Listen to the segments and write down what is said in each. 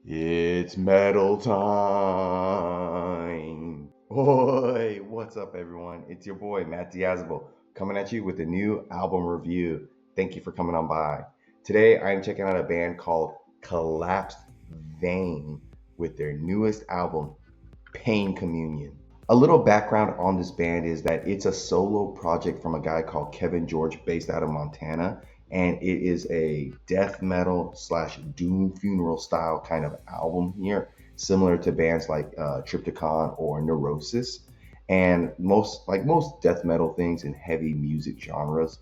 It's metal time. Oi, what's up, everyone? It's your boy, Matt Diazable, coming at you with a new album review. Thank you for coming on by. Today, I'm checking out a band called Collapsed Vein with their newest album, Pain Communion. A little background on this band is that it's a solo project from a guy called Kevin George based out of Montana, and it is a death metal slash doom funeral style kind of album here, similar to bands like Triptykon or Neurosis. And most death metal things in heavy music genres,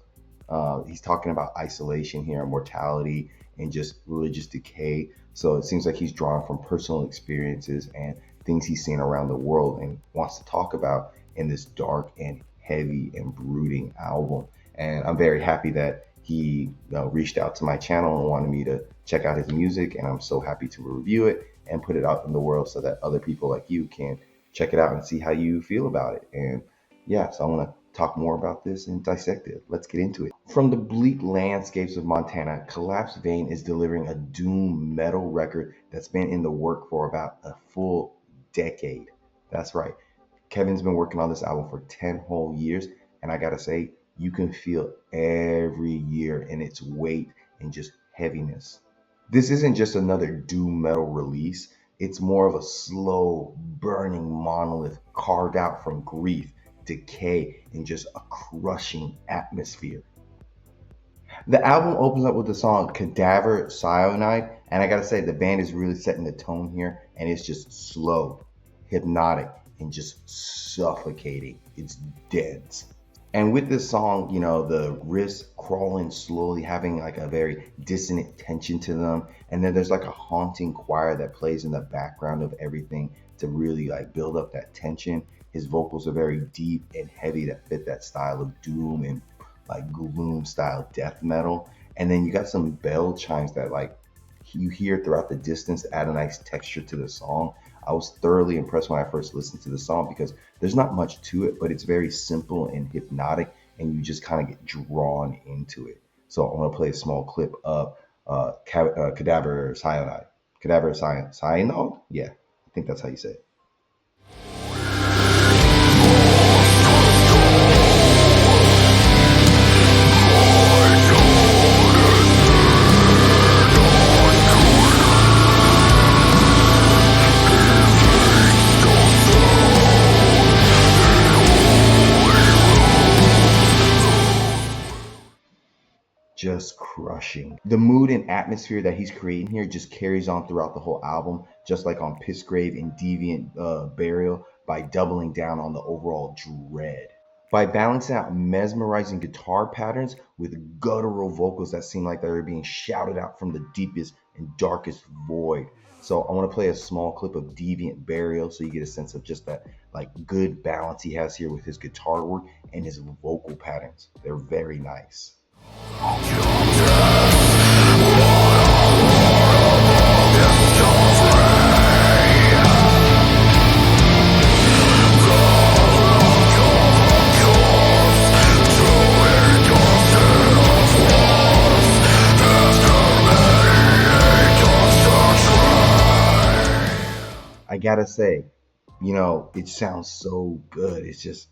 he's talking about isolation here, mortality, and just religious decay. So it seems like he's drawn from personal experiences and things he's seen around the world and wants to talk about in this dark and heavy and brooding album. And I'm very happy that he reached out to my channel and wanted me to check out his music, and I'm so happy to review it and put it out in the world so that other people like you can check it out and see how you feel about it. And yeah, so I want to talk more about this and dissect it. Let's get into it. From the bleak landscapes of Montana, Collapsed Vein is delivering a doom metal record that's been in the work for about a full decade. That's right. Kevin's been working on this album for 10 whole years, and I gotta say, you can feel every year in its weight and just heaviness. This isn't just another doom metal release, it's more of a slow, burning monolith carved out from grief, decay, and just a crushing atmosphere. The album opens up with the song Cadaver-Cyanide, and I gotta say, the band is really setting the tone here, and it's just slow, hypnotic, and just suffocating. It's dense. And with this song, the riffs crawling slowly, having like a very dissonant tension to them. And then there's like a haunting choir that plays in the background of everything to really like build up that tension. His vocals are very deep and heavy that fit that style of doom and like gloom style death metal. And then you got some bell chimes that like you hear throughout the distance to add a nice texture to the song. I was thoroughly impressed when I first listened to the song because there's not much to it, but it's very simple and hypnotic, and you just kind of get drawn into it. So I'm gonna play a small clip of Cadaver-Cyanide. Cyanide? Yeah, I think that's how you say it. Just crushing. The mood and atmosphere that he's creating here just carries on throughout the whole album, just like on Pissgrave and Deviant Burial, by doubling down on the overall dread. By balancing out mesmerizing guitar patterns with guttural vocals that seem like they're being shouted out from the deepest and darkest void. So I want to play a small clip of Deviant Burial so you get a sense of just that like good balance he has here with his guitar work and his vocal patterns. They're very nice. I gotta say, it sounds so good. It's just,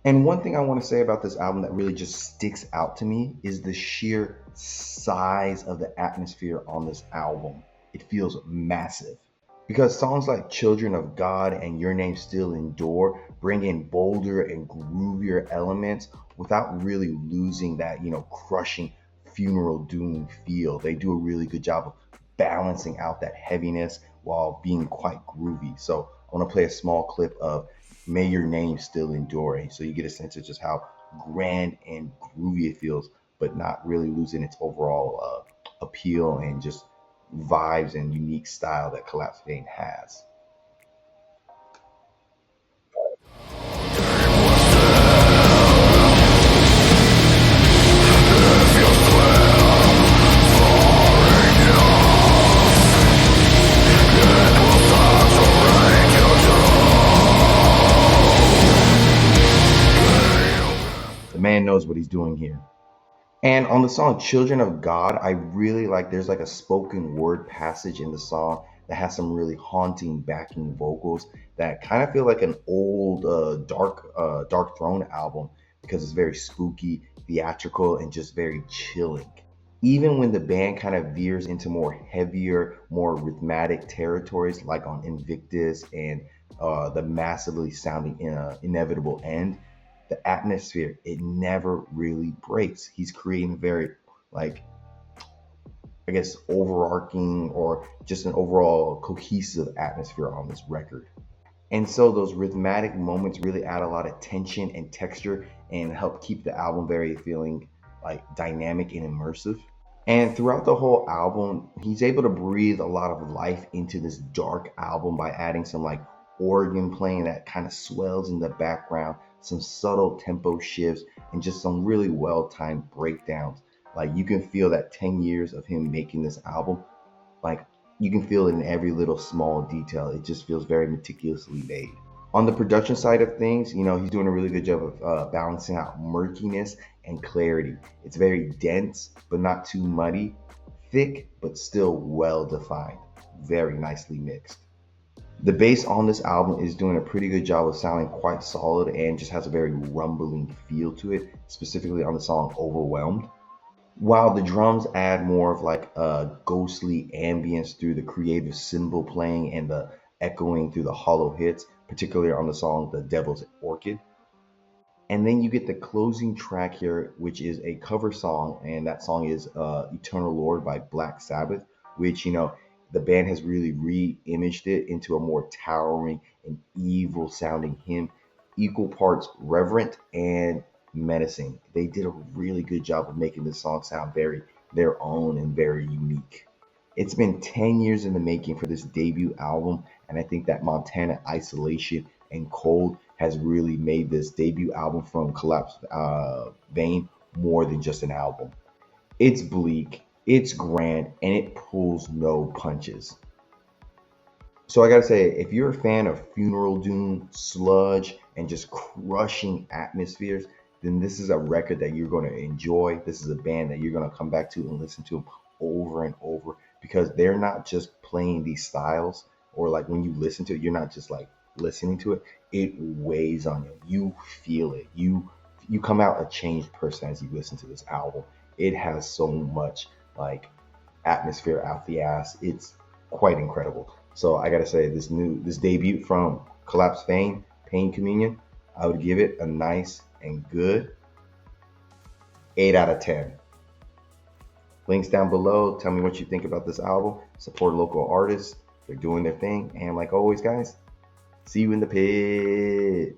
And one thing I want to say about this album that really just sticks out to me is the sheer size of the atmosphere on this album. It feels massive. Because songs like Children of God and Your Name Still Endure bring in bolder and groovier elements without really losing that, crushing funeral doom feel. They do a really good job of balancing out that heaviness while being quite groovy. So I want to play a small clip of May Your Name Still Endure, so you get a sense of just how grand and groovy it feels, but not really losing its overall appeal and just vibes and unique style that Collapsed Vein has. The man knows what he's doing here. And on the song Children of God, I really like there's like a spoken word passage in the song that has some really haunting backing vocals that kind of feel like an old Dark Throne album because it's very spooky, theatrical, and just very chilling. Even when the band kind of veers into more heavier, more rhythmic territories like on Invictus and the massively sounding Inevitable End, the atmosphere, it never really breaks. He's creating a very, like, I guess, overarching or just an overall cohesive atmosphere on this record. And so those rhythmic moments really add a lot of tension and texture and help keep the album very feeling like dynamic and immersive. And throughout the whole album, he's able to breathe a lot of life into this dark album by adding some like organ playing that kind of swells in the background, some subtle tempo shifts, and just some really well timed breakdowns. Like you can feel that 10 years of him making this album, like you can feel it in every little small detail. It just feels very meticulously made. On the production side of things, he's doing a really good job of balancing out murkiness and clarity. It's very dense, but not too muddy, thick, but still well defined. Very nicely mixed. The bass on this album is doing a pretty good job of sounding quite solid and just has a very rumbling feel to it, specifically on the song Overwhelmed. While the drums add more of like a ghostly ambience through the creative cymbal playing and the echoing through the hollow hits, particularly on the song The Devil's Orchid. And then you get the closing track here, which is a cover song, and that song is Eternal Lord by Black Sabbath, which, the band has really re-imaged it into a more towering and evil sounding hymn, equal parts reverent and menacing. They did a really good job of making this song sound very their own and very unique. It's been 10 years in the making for this debut album, and I think that Montana Isolation and Cold has really made this debut album from Collapsed Vein more than just an album. It's bleak, it's grand, and it pulls no punches. So I gotta say, if you're a fan of funeral doom, sludge, and just crushing atmospheres, then this is a record that you're gonna enjoy. This is a band that you're gonna come back to and listen to over and over because they're not just playing these styles or like when you listen to it, you're not just like listening to it. It weighs on you. You feel it. You come out a changed person as you listen to this album. It has so much like atmosphere out the ass. It's quite incredible. So I gotta say, this debut from Collapsed Vein, Pain Communion, I would give it a nice and good 8 out of 10. Links down below. Tell me what you think about this album. Support local artists. They're doing their thing. And like always, guys, see you in the pit.